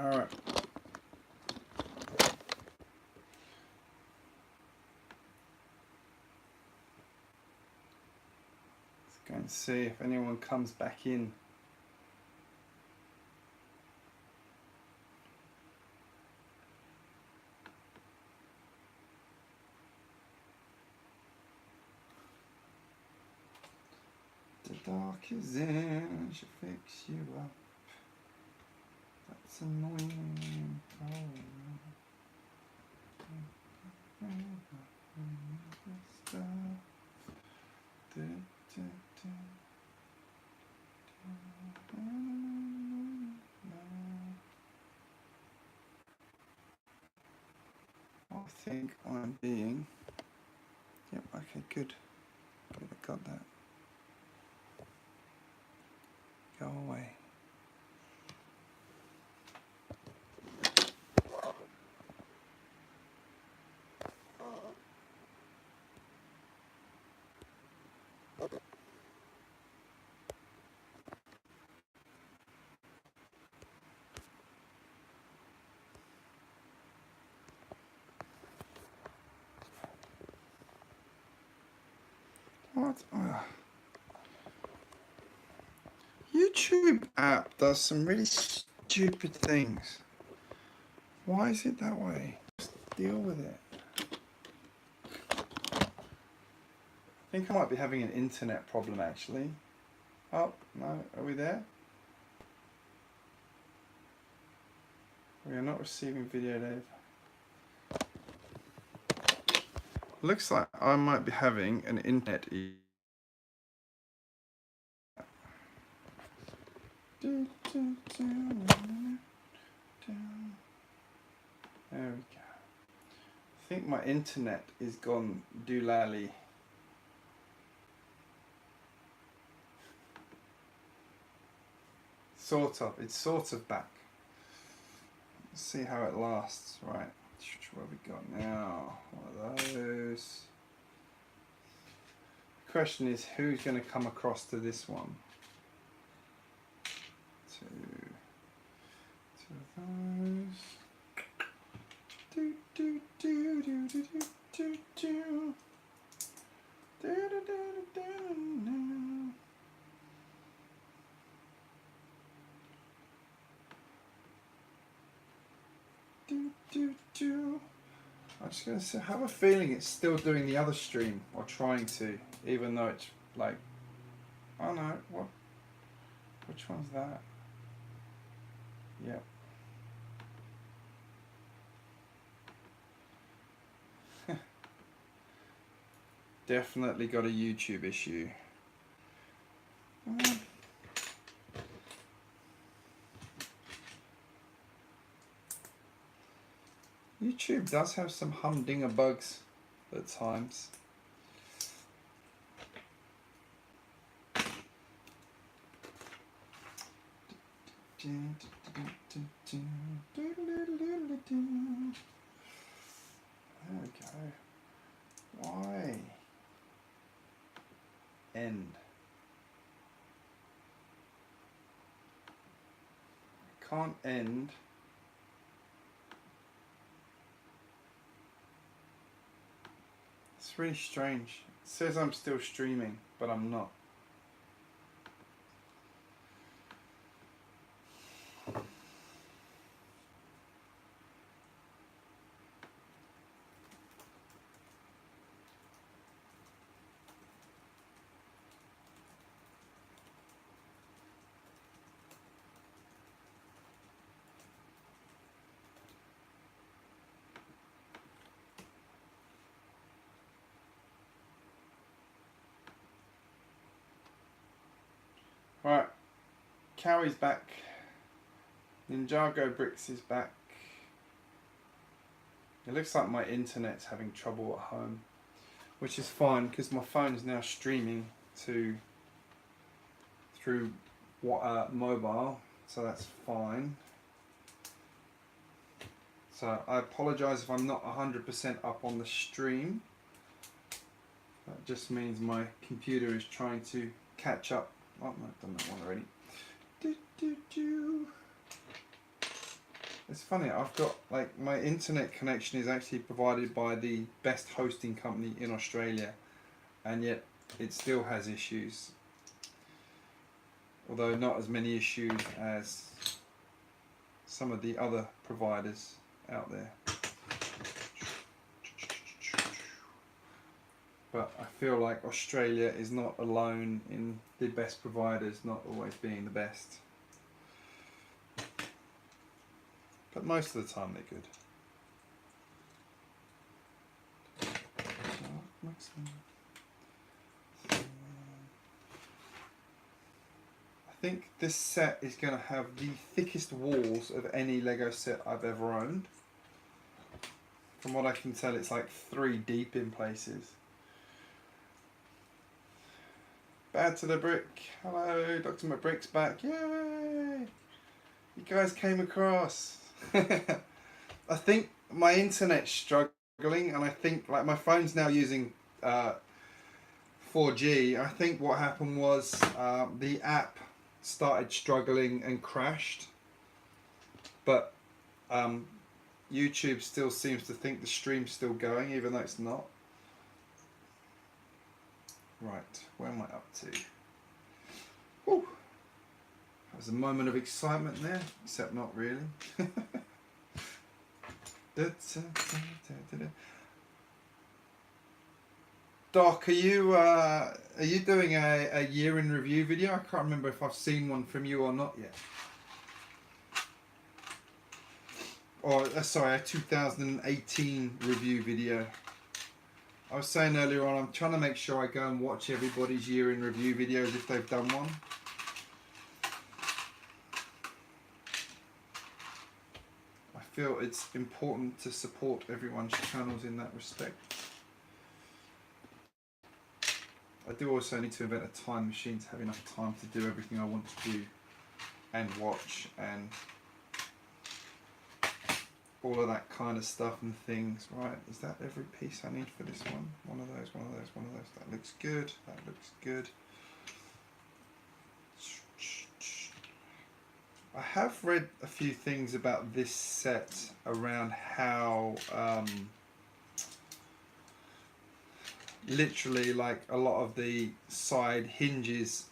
Alright. Let's go and see if anyone comes back in. The dark is in, she fix you up. That's annoying. I think I'm being. Yep, okay, good. Good, I got that. Go away. What? YouTube app does some really stupid things. Why is it that way? Just deal with it. I think I might be having an internet problem actually. Oh, no, are we there? We are not receiving video, Dave. Looks like I might be having an internet issue. There we go. I think my internet is gone doolally. Sort of. It's sort of back. Let's see how it lasts. Right. What have we got now? One of those. The question is, who's going to come across to this one? Two of those. Do do do do do do do do. Do do do do do. I'm just going to have a feeling it's still doing the other stream, or trying to, even though it's like, oh no, what? Which one's that? Yep. Definitely got a YouTube issue. YouTube does have some humdinger bugs at times. There we go. Why? End. Can't end. It's really strange. It says I'm still streaming, but I'm not. Right, Cowie's back. Ninjago Bricks is back. It looks like my internet's having trouble at home, which is fine because my phone is now streaming through mobile, so that's fine. So I apologise if I'm not 100% up on the stream. That just means my computer is trying to catch up. Oh, no, I've done that one already. It's funny, I've got, like, my internet connection is actually provided by the best hosting company in Australia, and yet it still has issues. Although not as many issues as some of the other providers out there. But I feel like Australia is not alone in the best providers not always being the best. But most of the time they're good. I think this set is going to have the thickest walls of any Lego set I've ever owned. From what I can tell, it's like 3 deep in places. Bad to the brick. Hello, Dr. McBrick's back. Yay! You guys came across. I think my internet's struggling, and I think, like, my phone's now using 4G. I think what happened was the app started struggling and crashed, but YouTube still seems to think the stream's still going, even though it's not. Right, where am I up to? Woo. That was a moment of excitement there, except not really. Doc, are you doing a year in review video? I can't remember if I've seen one from you or not yet. Or sorry, a 2018 review video. I was saying earlier on, I'm trying to make sure I go and watch everybody's year in review videos if they've done one. I feel it's important to support everyone's channels in that respect. I do also need to invent a time machine to have enough time to do everything I want to do and watch and all of that kind of stuff and things. Right, is that every piece I need for this one? One of those, one of those, one of those. That looks good, that looks good. I have read a few things about this set around how literally, like, a lot of the side hinges,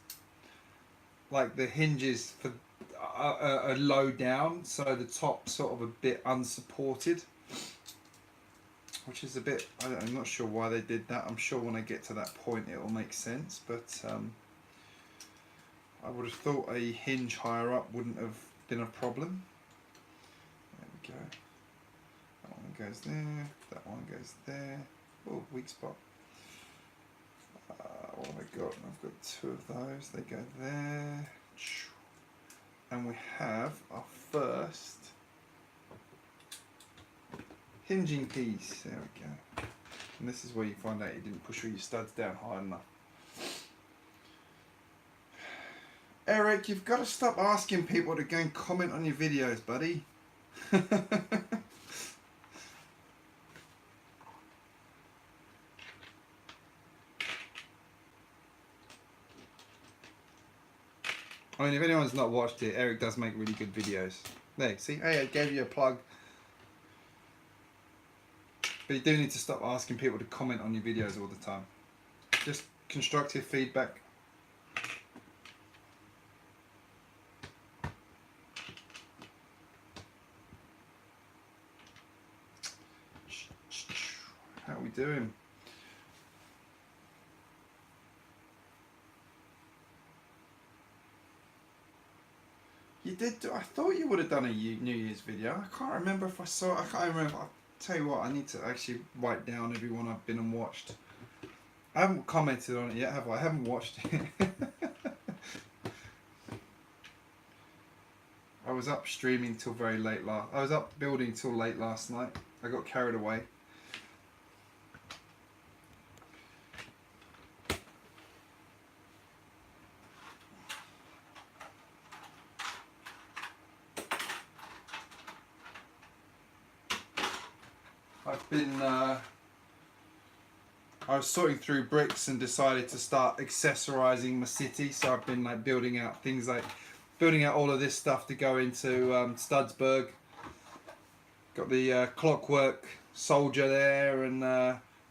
like the hinges for are low down, so the top sort of a bit unsupported, which is a bit, I'm not sure why they did that. I'm sure when I get to that point it will make sense, but I would have thought a hinge higher up wouldn't have been a problem. There we go. That one goes there, that one goes there. Oh, weak spot. What have I got? I've got 2 of those. They go there. And we have our first hinging piece. There we go. And this is where you find out you didn't push all your studs down high enough. Eric, you've got to stop asking people to go and comment on your videos, buddy. I mean, if anyone's not watched it, Eric does make really good videos. There, see? Hey, I gave you a plug. But you do need to stop asking people to comment on your videos all the time. Just constructive feedback. How are we doing? You did do, I thought you would have done a New Year's video. I can't remember if I saw it. I can't remember. I'll tell you what, I need to actually write down everyone I've been and watched. I haven't commented on it yet, have I? I haven't watched it. I was up streaming till very late I was up building till late last night. I got carried away. I was sorting through bricks and decided to start accessorizing my city, so I've been like building out things like building out all of this stuff to go into Studsburg, Got the clockwork soldier there, and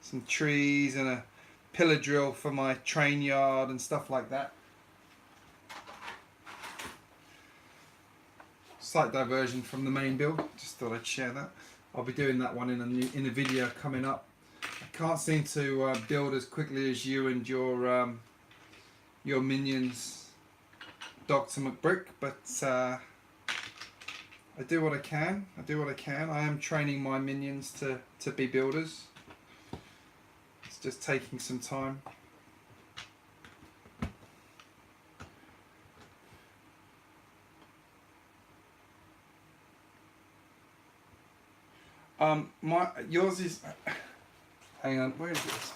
some trees, and a pillar drill for my train yard and stuff like that. Slight diversion from the main build, just thought I'd share that. I'll be doing that one in a video coming up. I can't seem to build as quickly as you and your minions, Dr. McBrick, but I do what I can. I am training my minions to be builders. It's just taking some time. Yours is, hang on, where is this?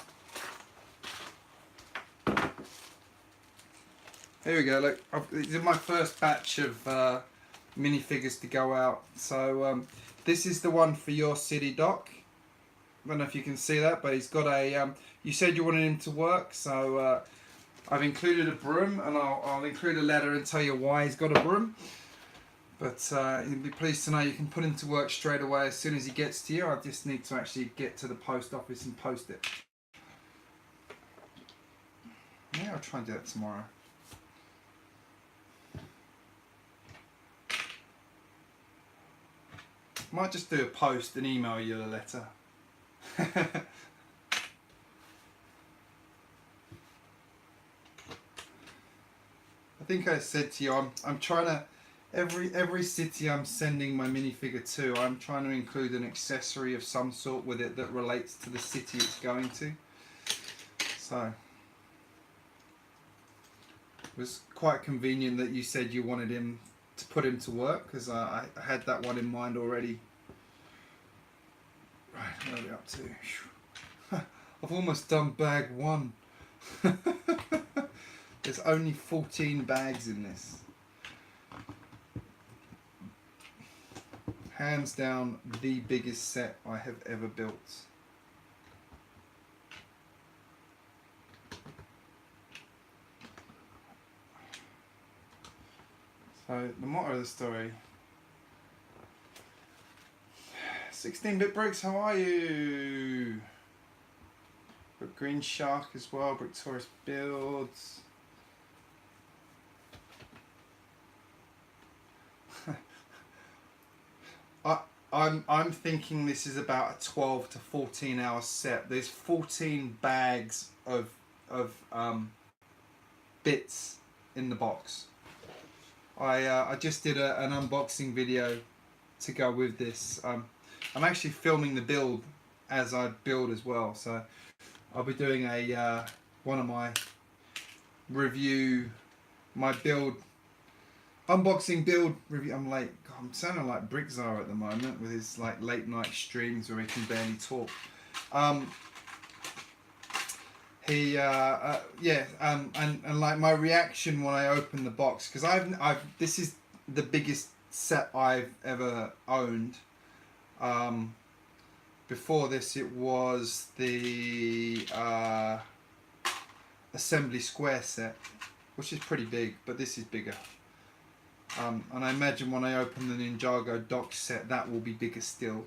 Here we go, look, these are my first batch of minifigures to go out. So this is the one for your city, Doc. I don't know if you can see that, but he's got a, you said you wanted him to work, so I've included a broom, and I'll include a letter and tell you why he's got a broom. But you'll be pleased to know you can put him to work straight away as soon as he gets to you. I just need to actually get to the post office and post it. Yeah, I'll try and do that tomorrow. Might just do a post and email you a letter. I think I said to you, I'm trying to, every city I'm sending my minifigure to, I'm trying to include an accessory of some sort with it that relates to the city it's going to. So it was quite convenient that you said you wanted him to put him to work, because I had that one in mind already. Right, where are we up to? I've almost done bag 1. There's only 14 bags in this. Hands down the biggest set I have ever built. So the motto of the story, 16-bit Bricks, how are you? Got Green Shark as well, BrickTubers builds. I'm thinking this is about a 12 to 14 hour set. There's 14 bags of bits in the box. I just did an unboxing video to go with this. I'm actually filming the build as I build as well, so I'll be doing a one of my review, my build, unboxing build review. I'm late. God, I'm sounding like Brickzar at the moment with his like late night streams where he can barely talk. And like my reaction when I opened the box, because this is the biggest set I've ever owned. Before this it was the Assembly Square set, which is pretty big, but this is bigger. And I imagine when I open the Ninjago Dock set, that will be bigger still.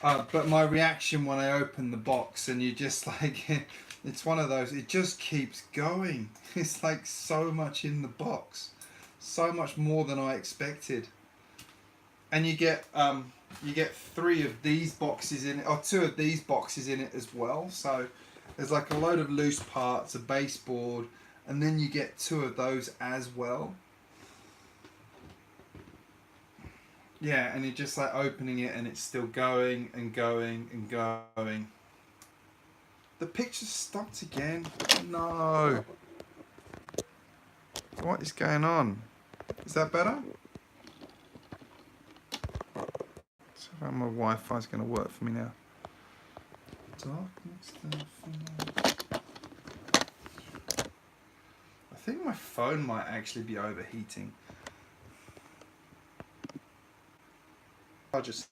But my reaction when I open the box, and you just like, it's one of those, it just keeps going. It's like so much in the box, so much more than I expected. And you get 3 of these boxes in it, or 2 of these boxes in it as well. So there's like a load of loose parts, a baseboard, and then you get 2 of those as well. Yeah, and you're just like opening it and it's still going and going and going. The picture stopped again. No. What is going on? Is that better? So my Wi-Fi is going to work for me now. I think my phone might actually be overheating. I just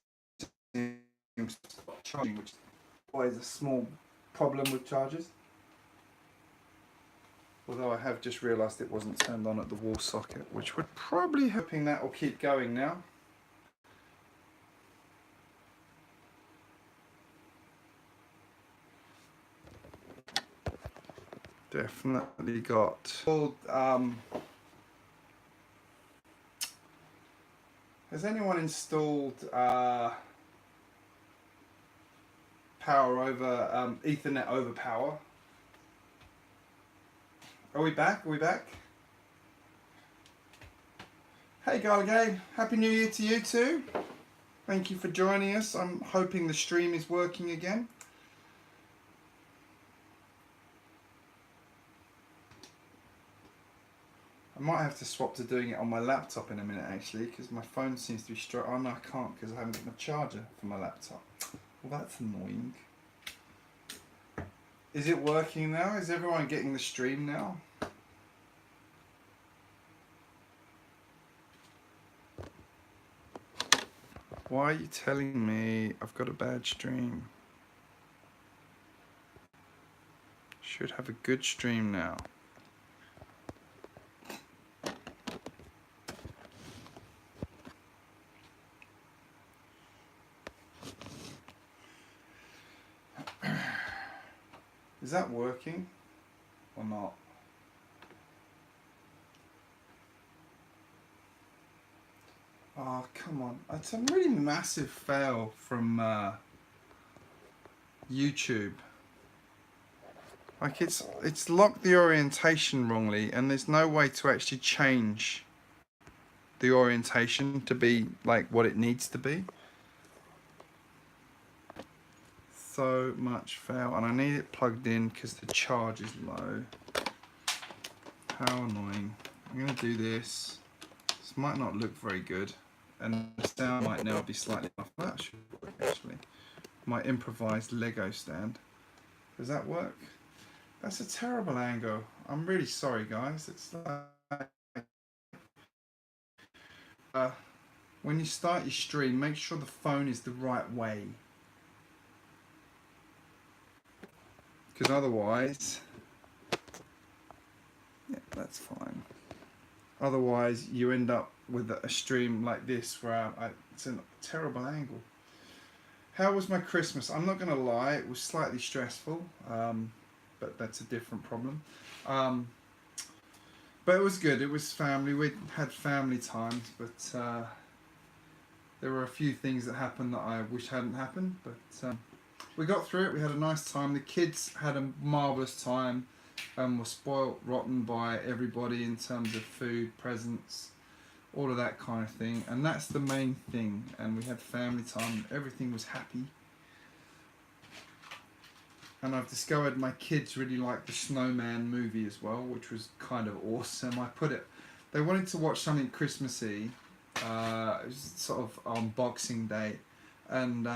charging, which is always a small problem with chargers. Although I have just realised it wasn't turned on at the wall socket, which would probably hoping that will keep going now. Definitely got. Has anyone installed power over Ethernet over power? Are we back? Are we back? Hey Garligay, Happy New Year to you too. Thank you for joining us. I'm hoping the stream is working again. I might have to swap to doing it on my laptop in a minute actually, because my phone seems to be oh no, I can't because I haven't got my charger for my laptop. Well, that's annoying. Is it working now? Is everyone getting the stream now? Why are you telling me I've got a bad stream? Should have a good stream now. Is that working or not? Oh, come on. It's a really massive fail from YouTube. Like it's locked the orientation wrongly and there's no way to actually change the orientation to be like what it needs to be. So much fail, and I need it plugged in because the charge is low. How annoying. I'm going to do this. This might not look very good, and the sound might now be slightly off. That should work actually. My improvised Lego stand. Does that work? That's a terrible angle. I'm really sorry guys. It's like, when you start your stream, make sure the phone is the right way. Because otherwise, yeah, that's fine. Otherwise, you end up with a stream like this where it's a terrible angle. How was my Christmas? I'm not going to lie, it was slightly stressful, but that's a different problem. But it was good. It was family. We had family times, but there were a few things that happened that I wish hadn't happened. But we got through it. We had a nice time. The kids had a marvellous time and were spoilt rotten by everybody in terms of food, presents, all of that kind of thing. And that's the main thing. And we had family time. Everything was happy. And I've discovered my kids really like the Snowman movie as well, which was kind of awesome. They wanted to watch something Christmassy. It was sort of on Boxing Day. And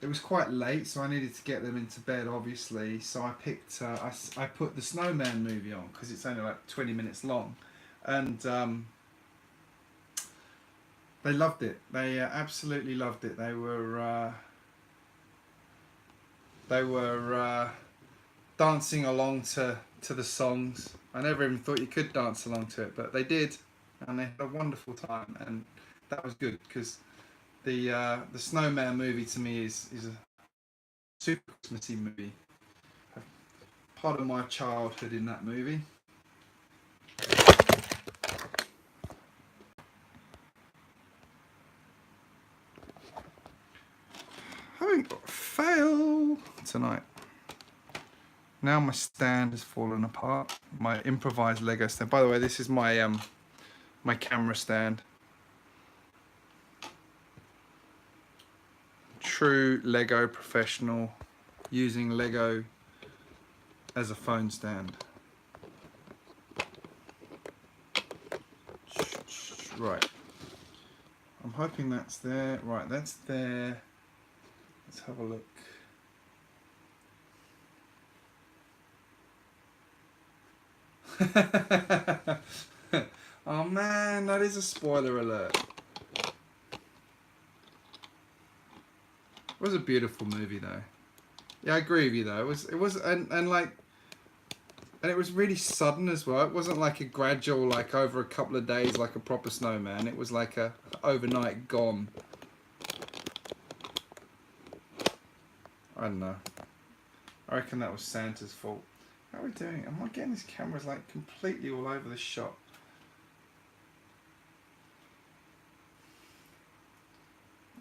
it was quite late, so I needed to get them into bed, obviously. So I picked, I put the Snowman movie on because it's only like 20 minutes long, and they loved it. They absolutely loved it. They were dancing along to the songs. I never even thought you could dance along to it, but they did, and they had a wonderful time, and that was good because the Snowman movie to me is a super Christmassy movie. Part of my childhood in that movie. Having got a fail tonight. Now my stand has fallen apart. My improvised Lego stand. By the way, this is my my camera stand. True Lego professional, using Lego as a phone stand. Right. I'm hoping that's there. Right, that's there. Let's have a look. Oh man, that is a spoiler alert. It was a beautiful movie though. Yeah, I agree with you though. It was and it was really sudden as well. It wasn't like a gradual, like over a couple of days, like a proper snowman. It was like a overnight gone. I don't know. I reckon that was Santa's fault. How are we doing? Am I getting this camera's like completely all over the shot?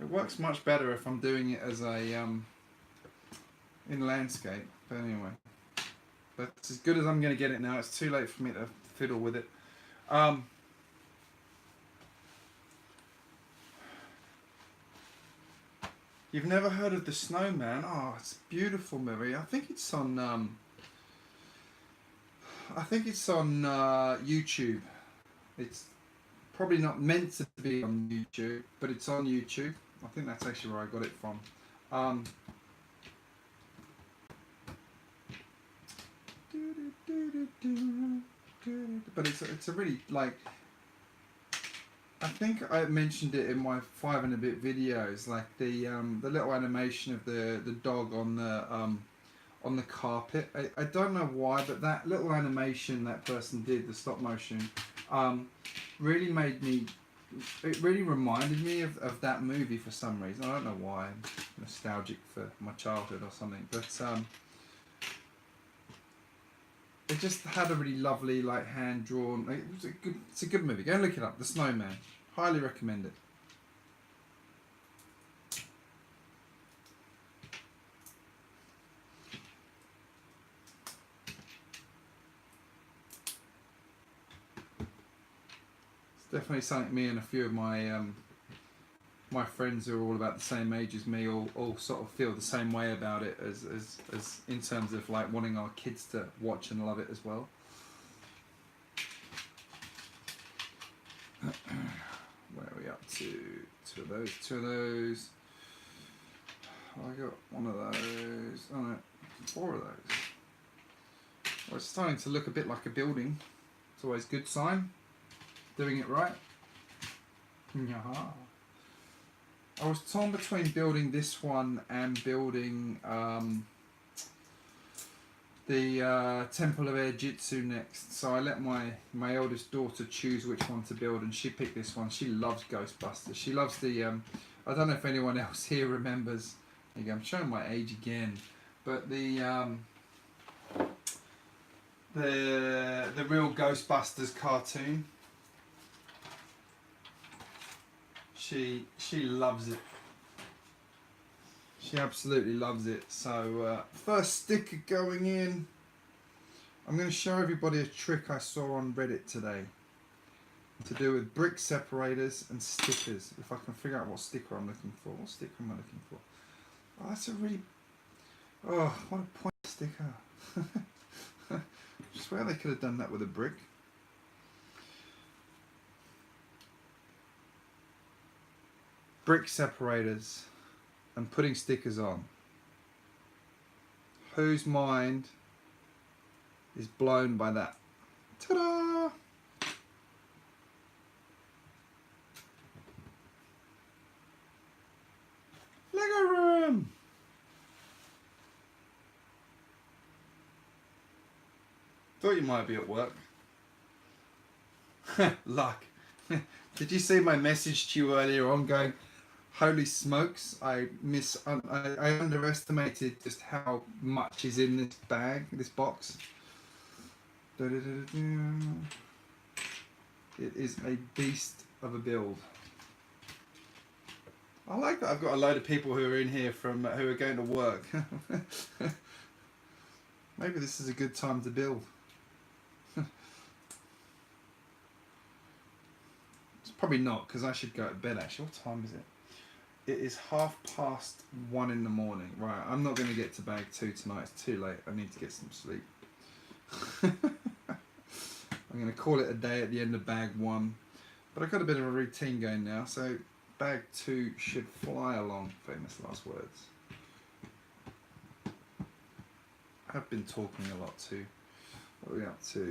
It works much better if I'm doing it as a in landscape. But anyway, that's as good as I'm going to get it now. It's too late for me to fiddle with it. You've never heard of The Snowman? Oh, it's a beautiful movie. I think it's on YouTube. It's probably not meant to be on YouTube, but it's on YouTube. I think that's actually where I got it from. But it's a really, like, I think I mentioned it in my 5 and a bit videos, like the little animation of the dog on the carpet. I don't know why, but that little animation that person did, the stop motion, really made me. It really reminded me of that movie for some reason. I don't know why. I'm nostalgic for my childhood or something, but it just had a really lovely, like, hand drawn. It's a good movie. Go and look it up. The Snowman. Highly recommend it. Definitely something me and a few of my my friends who are all about the same age as me all sort of feel the same way about it as in terms of, like, wanting our kids to watch and love it as well. Where are we up to? Two of those. Oh, I got one of those. Oh no, 4 of those. Well, it's starting to look a bit like a building. It's always a good sign. Doing it right. Yaha. I was torn between building this one and building the Temple of Air Jitsu next. So I let my eldest daughter choose which one to build, and she picked this one. She loves Ghostbusters. She loves the I don't know if anyone else here remembers. There you go, I'm showing my age again, but the real Ghostbusters cartoon. She loves it. She absolutely loves it. So first sticker going in. I'm going to show everybody a trick I saw on Reddit today to do with brick separators and stickers. If I can figure out what sticker I'm looking for. What sticker am I looking for? Oh, that's a really... Oh, what a point sticker. I swear they could have done that with a brick. Brick separators and putting stickers on. Whose mind is blown by that? Ta-da! Lego room! Thought you might be at work. Luck. Did you see my message to you earlier on going, holy smokes, I underestimated just how much is in this bag, this box. It is a beast of a build. I like that I've got a load of people who are in here who are going to work. Maybe this is a good time to build. It's probably not, because I should go to bed actually. What time is it? It is 1:30 in the morning. Right, I'm not going to get to bag 2 tonight. It's too late. I need to get some sleep. I'm going to call it a day at the end of bag 1. But I've got a bit of a routine going now, so bag 2 should fly along. Famous last words. I've been talking a lot too. What are we up to?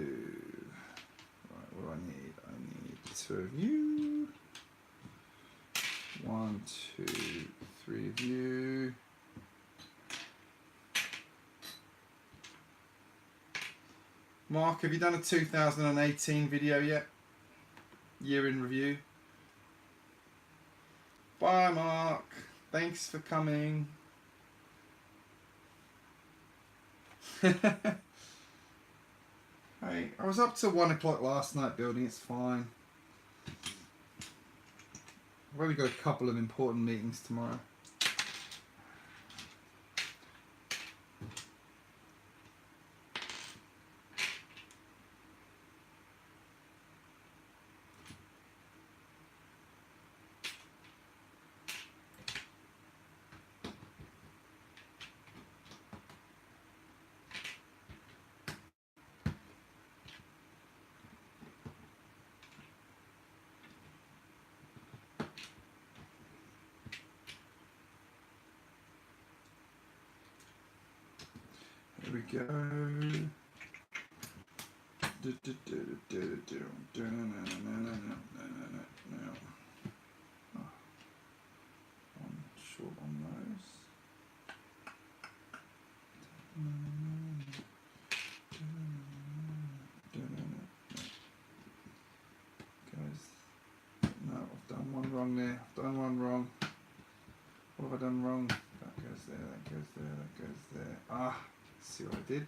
Right, what do I need? I need 2 of you. 1, 2, 3 of you. Mark, have you done a 2018 video yet? Year in review. Bye, Mark. Thanks for coming. Okay, I was up to 1 o'clock last night building, it's fine. I've only got a couple of important meetings tomorrow. Here we go. One short on those. Goes. No, I've done one wrong there. I've done one wrong. What have I done wrong? That goes there, that goes there, that goes there. Ah, see what I did?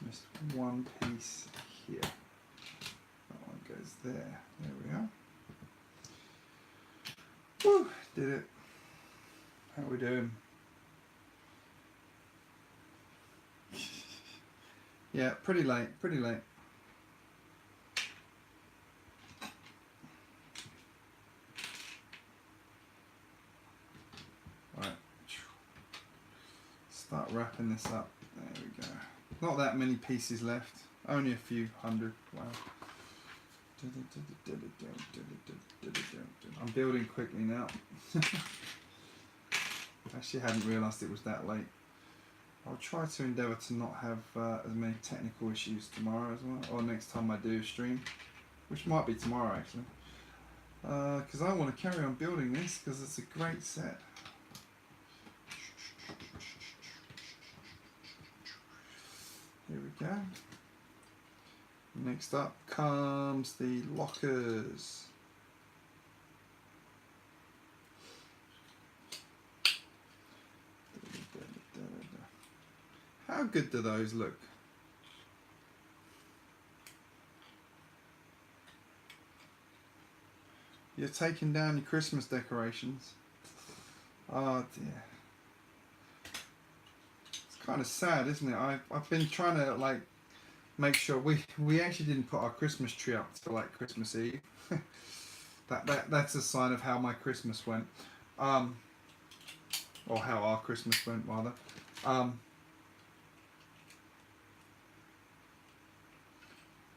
Missed one piece here. That one goes there. There we are. Woo! Did it. How are we doing? Yeah, pretty late, pretty late. Right. Start wrapping this up. There we go. Not that many pieces left. Only a few hundred. Wow. I'm building quickly now. Actually, I hadn't realised it was that late. I'll try to endeavour to not have as many technical issues tomorrow as well, or next time I do a stream, which might be tomorrow actually, because I want to carry on building this because it's a great set. Here we go. Next up comes the lockers. How good do those look? You're taking down your Christmas decorations. Oh dear. It's kind of sad, isn't it? I've been trying to like make sure we actually didn't put our Christmas tree up till like Christmas Eve. that's a sign of how my Christmas went, or how our Christmas went rather.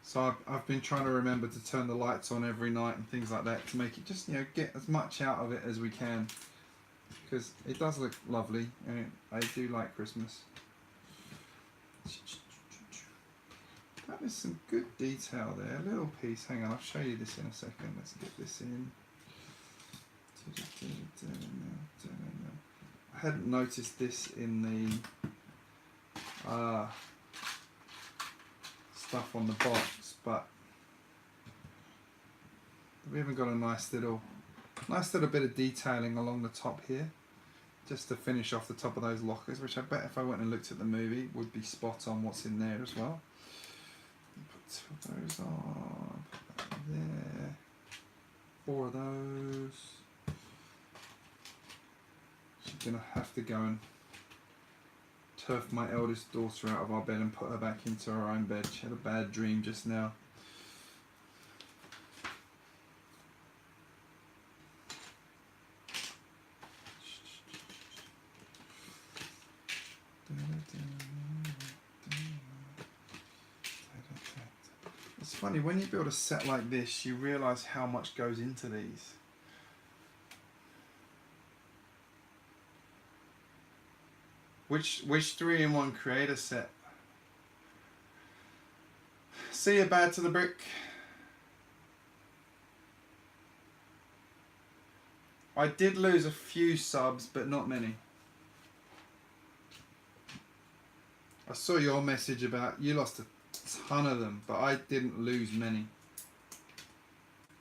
So I've been trying to remember to turn the lights on every night and things like that to make it just, you know, get as much out of it as we can, because it does look lovely and I do like Christmas. That is some good detail there, a little piece. Hang on, I'll show you this in a second. Let's get this in. I hadn't noticed this in the stuff on the box, but we haven't got a nice little bit of detailing along the top here, just to finish off the top of those lockers, which I bet if I went and looked at the movie would be spot on what's in there as well. Put 2 of those on, put that there, 4 of those. She's gonna have to go and turf my eldest daughter out of our bed and put her back into her own bed. She had a bad dream just now. It's funny, when you build a set like this, you realise how much goes into these. Which 3-in-1 creator set? See you, Bad to the Brick. I did lose a few subs, but not many. I saw your message about you lost a ton of them, but I didn't lose many.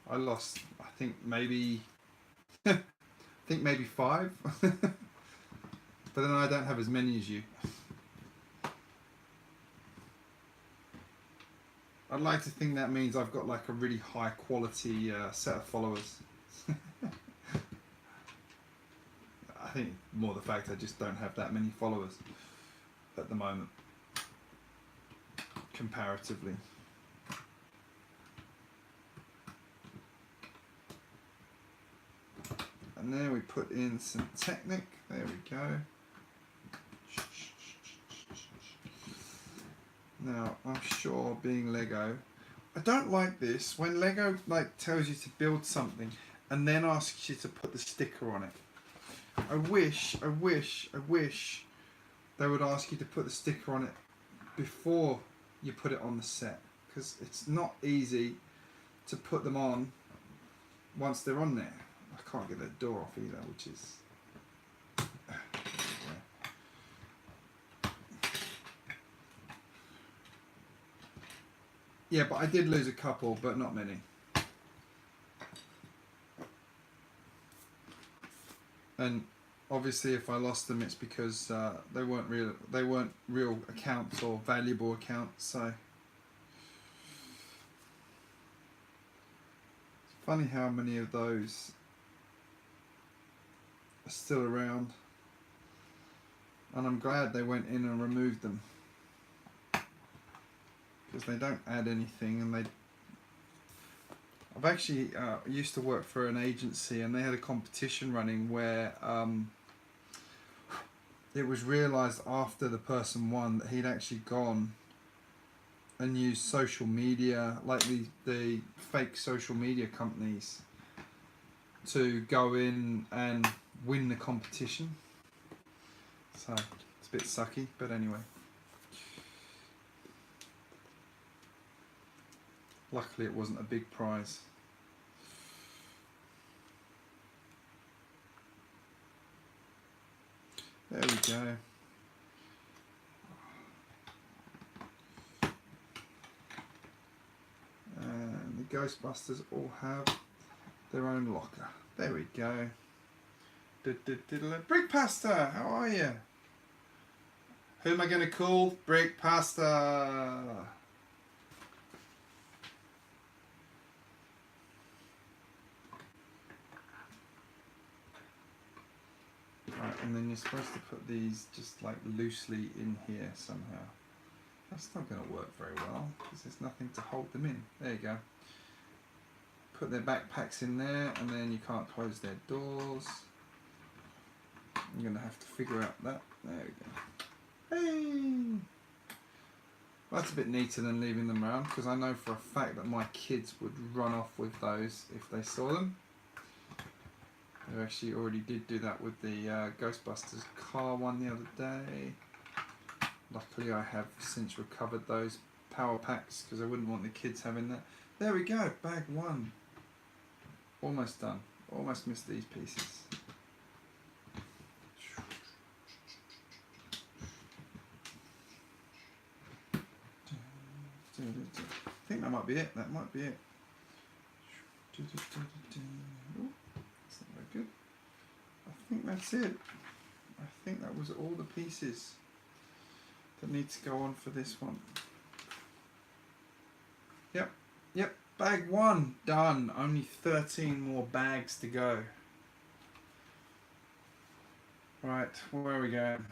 I lost, I think maybe 5. But then I don't have as many as you. I'd like to think that means I've got like a really high quality set of followers. I think more the fact I just don't have that many followers at the moment, comparatively. And then we put in some Technic. There we go. Now, I'm sure, being Lego, I don't like this when Lego like tells you to build something and then asks you to put the sticker on it. I wish they would ask you to put the sticker on it before you put it on the set, because it's not easy to put them on once they're on there. I can't get that door off either, which is... Yeah, but I did lose a couple, but not many. And obviously, if I lost them, it's because they weren't real accounts or valuable accounts. So it's funny how many of those are still around, and I'm glad they went in and removed them, because they don't add anything. And I've actually used to work for an agency, and they had a competition running where it was realised after the person won that he'd actually gone and used social media, like the fake social media companies, to go in and win the competition. So it's a bit sucky, but anyway. Luckily it wasn't a big prize. There we go. And the Ghostbusters all have their own locker. There we go. Brick Pasta, how are you? Who am I going to call? Brick Pasta. Right, and then you're supposed to put these just like loosely in here somehow. That's not going to work very well because there's nothing to hold them in. There you go. Put their backpacks in there, and then you can't close their doors. I'm going to have to figure out that. There we go. Hey! Well, that's a bit neater than leaving them around, because I know for a fact that my kids would run off with those if they saw them. They actually already did do that with the Ghostbusters car one the other day. Luckily I have since recovered those power packs, because I wouldn't want the kids having that. There we go, bag one. Almost done. Almost missed these pieces. I think that might be it. That might be it. Ooh, that's not very good. I think that's it. I think that was all the pieces that need to go on for this one. Yep, bag one done. Only 13 more bags to go. Right, where are we going?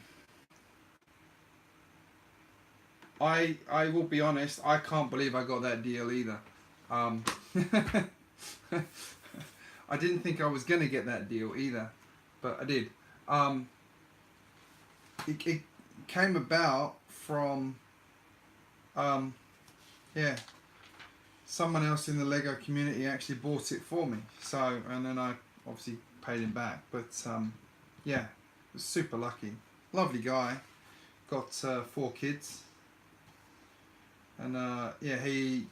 I will be honest, I can't believe I got that deal either. I didn't think I was going to get that deal either, but I did. It came about from, yeah, someone else in the Lego community actually bought it for me. So, and then I obviously paid him back. But yeah, it was super lucky. Lovely guy. Got 4 kids. And yeah, he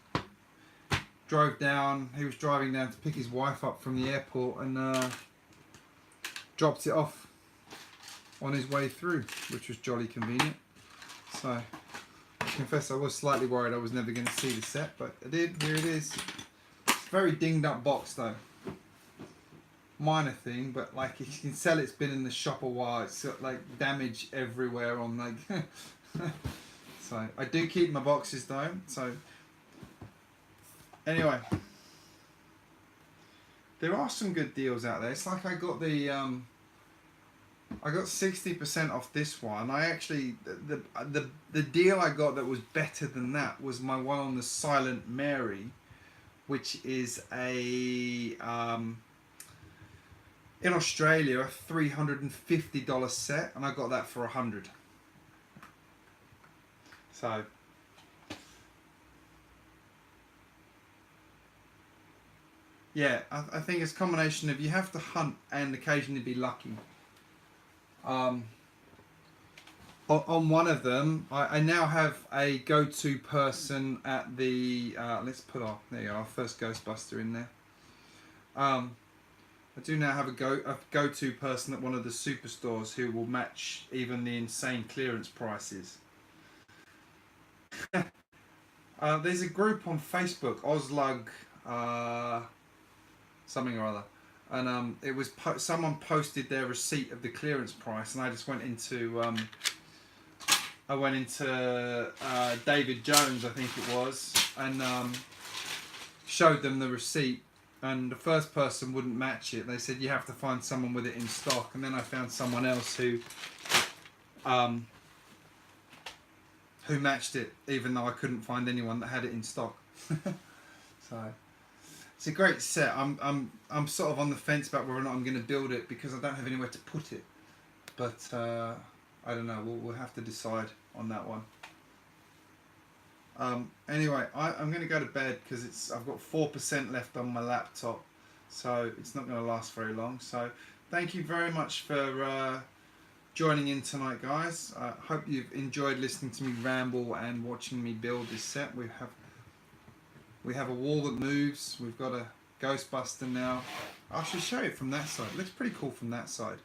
drove down. He was driving down to pick his wife up from the airport, and dropped it off on his way through, which was jolly convenient. So I confess I was slightly worried I was never going to see the set, but I did. Here it is. Very dinged up box though. Minor thing, but like you can tell it's been in the shop a while. It's got like damage everywhere on like. So I do keep my boxes though. So Anyway, there are some good deals out there. It's like I got the I got 60% off this one. I actually the deal I got that was better than that was my one on the Silent Mary, which is a in Australia a $350 set, and I got that for $100. So yeah, I think it's a combination of you have to hunt and occasionally be lucky. On one of them, I now have a go-to person at the let's put our there you go, our first Ghostbuster in there. I do now have a go-to person at one of the superstores who will match even the insane clearance prices. There's a group on Facebook, Oslug something or other, and it was someone posted their receipt of the clearance price, and I just went into David Jones, I think it was, and showed them the receipt, and the first person wouldn't match it. They said you have to find someone with it in stock, and then I found someone else who matched it, even though I couldn't find anyone that had it in stock. So it's a great set. I'm sort of on the fence about whether or not I'm going to build it because I don't have anywhere to put it. But I don't know. We'll have to decide on that one. Anyway, I'm going to go to bed because I've got 4% left on my laptop, so it's not going to last very long. So thank you very much for joining in tonight, guys. I hope you've enjoyed listening to me ramble and watching me build this set. We have a wall that moves. We've got a Ghostbuster now. I should show you from that side. It looks pretty cool from that side.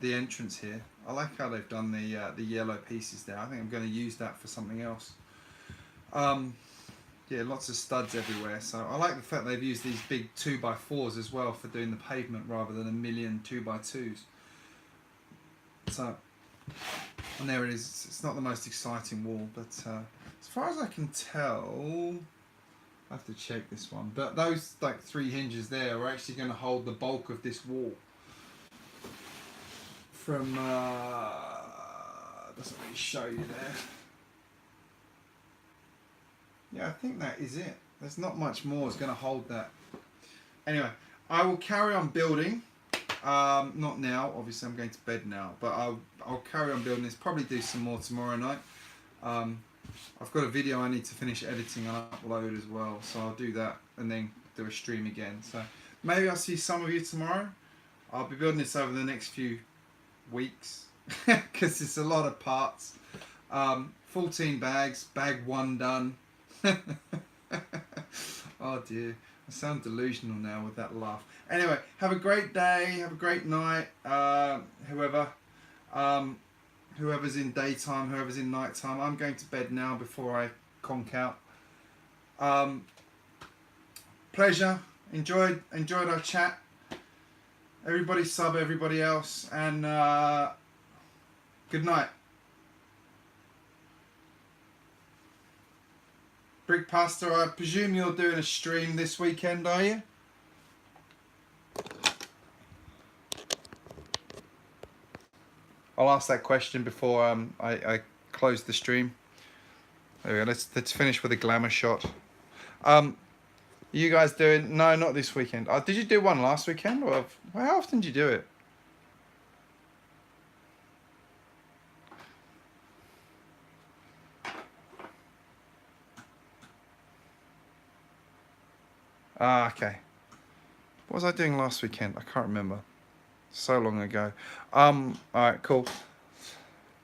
The entrance here. I like how they've done the yellow pieces there. I think I'm going to use that for something else. Yeah, lots of studs everywhere. So I like the fact they've used these big 2x4s as well for doing the pavement rather than a million 2x2s. So, and there it is. It's not the most exciting wall, but as far as I can tell, I have to check this one. But those like 3 hinges there are actually going to hold the bulk of this wall. From doesn't really show you there. Yeah, I think that is it. There's not much more is going to hold that. Anyway, I will carry on building. Not now, obviously I'm going to bed now, but I'll carry on building this. Probably do some more tomorrow night. I've got a video I need to finish editing and upload as well, so I'll do that and then do a stream again. So maybe I'll see some of you tomorrow. I'll be building this over the next few weeks because it's a lot of parts. 14 bags, bag 1 done. Oh dear, I sound delusional now with that laugh. Anyway, have a great day, have a great night, whoever's in daytime, whoever's in nighttime. I'm going to bed now before I conk out. Pleasure, enjoyed our chat. Everybody sub everybody else, and good night. Brick Pastor, I presume you're doing a stream this weekend, are you? I'll ask that question before I close the stream. There we go. Let's finish with a glamour shot. You guys doing? No, not this weekend. Did you do one last weekend? Or how often did you do it? Okay. What was I doing last weekend? I can't remember. So long ago. Alright, cool.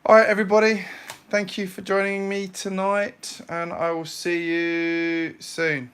Alright, everybody. Thank you for joining me tonight, and I will see you soon.